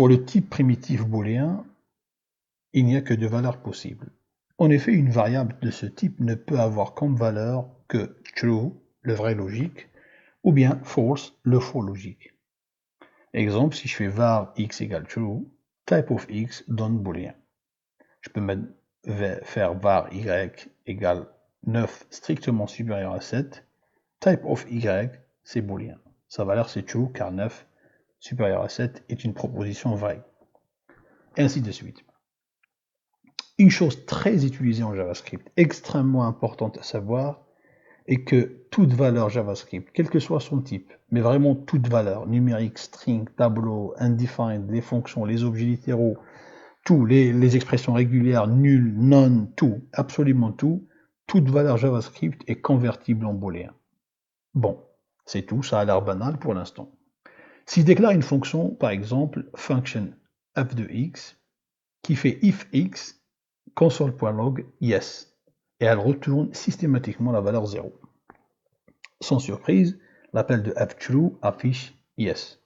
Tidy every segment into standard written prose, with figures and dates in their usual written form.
Pour le type primitif booléen, il n'y a que deux valeurs possibles. En effet, une variable de ce type ne peut avoir comme valeur que true, le vrai logique, ou bien false, le faux logique. Exemple, si je fais var x égale true, type of x donne booléen. Je peux faire var y égale 9 strictement supérieur à 7, type of y, c'est booléen. Sa valeur c'est true car 9 supérieur à 7 est une proposition vraie. Et ainsi de suite. Une chose très utilisée en JavaScript, extrêmement importante à savoir, est que toute valeur JavaScript, quel que soit son type, mais vraiment toute valeur, numérique, string, tableau, undefined, les fonctions, les objets littéraux, tout, les expressions régulières, nul, none, tout, absolument tout, toute valeur JavaScript est convertible en booléen. Bon, c'est tout, ça a l'air banal pour l'instant. Si je déclare une fonction, par exemple, function f de x, qui fait if x, console.log yes, et elle retourne systématiquement la valeur 0. Sans surprise, l'appel de fTrue affiche yes.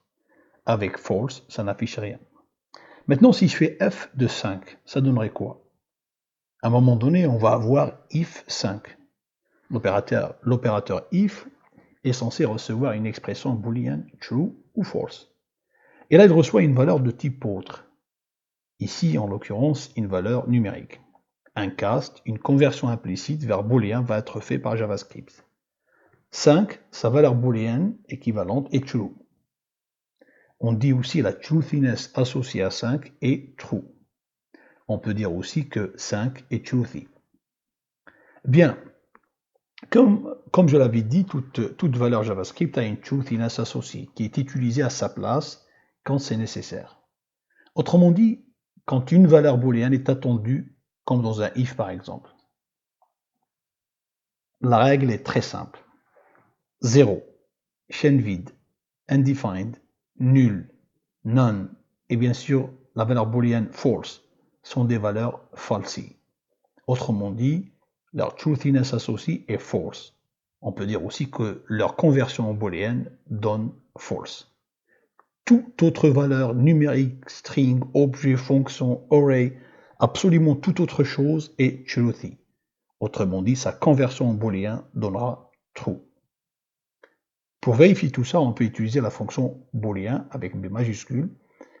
Avec false, ça n'affiche rien. Maintenant, si je fais f de 5, ça donnerait quoi? À un moment donné, on va avoir if 5. L'opérateur if est censé recevoir une expression booléenne true ou false. Et là, il reçoit une valeur de type autre. Ici, en l'occurrence, une valeur numérique. Un cast, une conversion implicite vers booléen va être fait par JavaScript. 5, sa valeur booléenne équivalente est true. On dit aussi la truthiness associée à 5 est true. On peut dire aussi que 5 est truthy. Bien, comme je l'avais dit, toute valeur JavaScript a une truthiness associée qui est utilisée à sa place quand c'est nécessaire. Autrement dit, quand une valeur booléenne est attendue, comme dans un if par exemple. La règle est très simple. 0, chaîne vide, undefined, nul, none, et bien sûr la valeur booléenne false sont des valeurs falsy. Autrement dit, leur truthiness associée est false. On peut dire aussi que leur conversion en booléenne donne false. Toute autre valeur numérique, string, objet, fonction, array, absolument toute autre chose est truthy. Autrement dit, sa conversion en booléen donnera true. Pour vérifier tout ça, on peut utiliser la fonction booléen avec B majuscule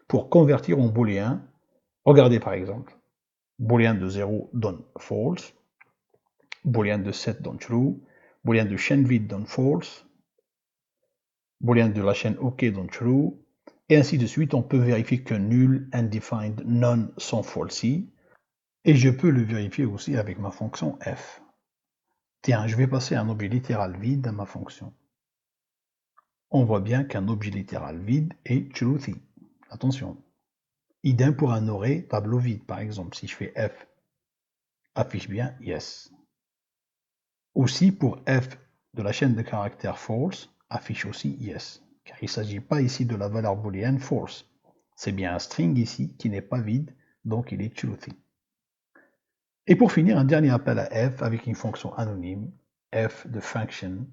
pour convertir en booléen. Regardez par exemple, booléen de 0 donne false, booléen de 7 donne true, booléen de chaîne vide donne false, booléen de la chaîne OK donne true, et ainsi de suite. On peut vérifier que nul, undefined, none sont falsy, et je peux le vérifier aussi avec ma fonction f. Tiens, je vais passer un objet littéral vide à ma fonction. On voit bien qu'un objet littéral vide est truthy. Attention. Idem pour un array tableau vide, par exemple, si je fais f, affiche bien yes. Aussi pour f de la chaîne de caractères false, affiche aussi yes, car il ne s'agit pas ici de la valeur booléenne false. C'est bien un string ici qui n'est pas vide, donc il est truthy. Et pour finir, un dernier appel à f avec une fonction anonyme, f de function,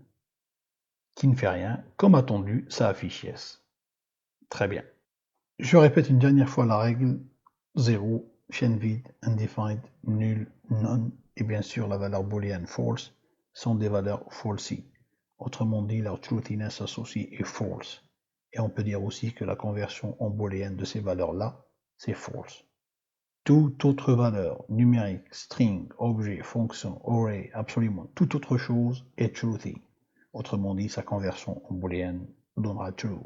qui ne fait rien. Comme attendu, ça affiche yes. Très bien. Je répète une dernière fois la règle 0, chaîne vide, undefined, nul, none, et bien sûr la valeur booléenne false sont des valeurs falsy. Autrement dit, leur truthiness associée est false. Et on peut dire aussi que la conversion en booléenne de ces valeurs-là, c'est false. Toute autre valeur, numérique, string, objet, fonction, array, absolument toute autre chose est truthy. Autrement dit, sa conversion en booléenne donnera true.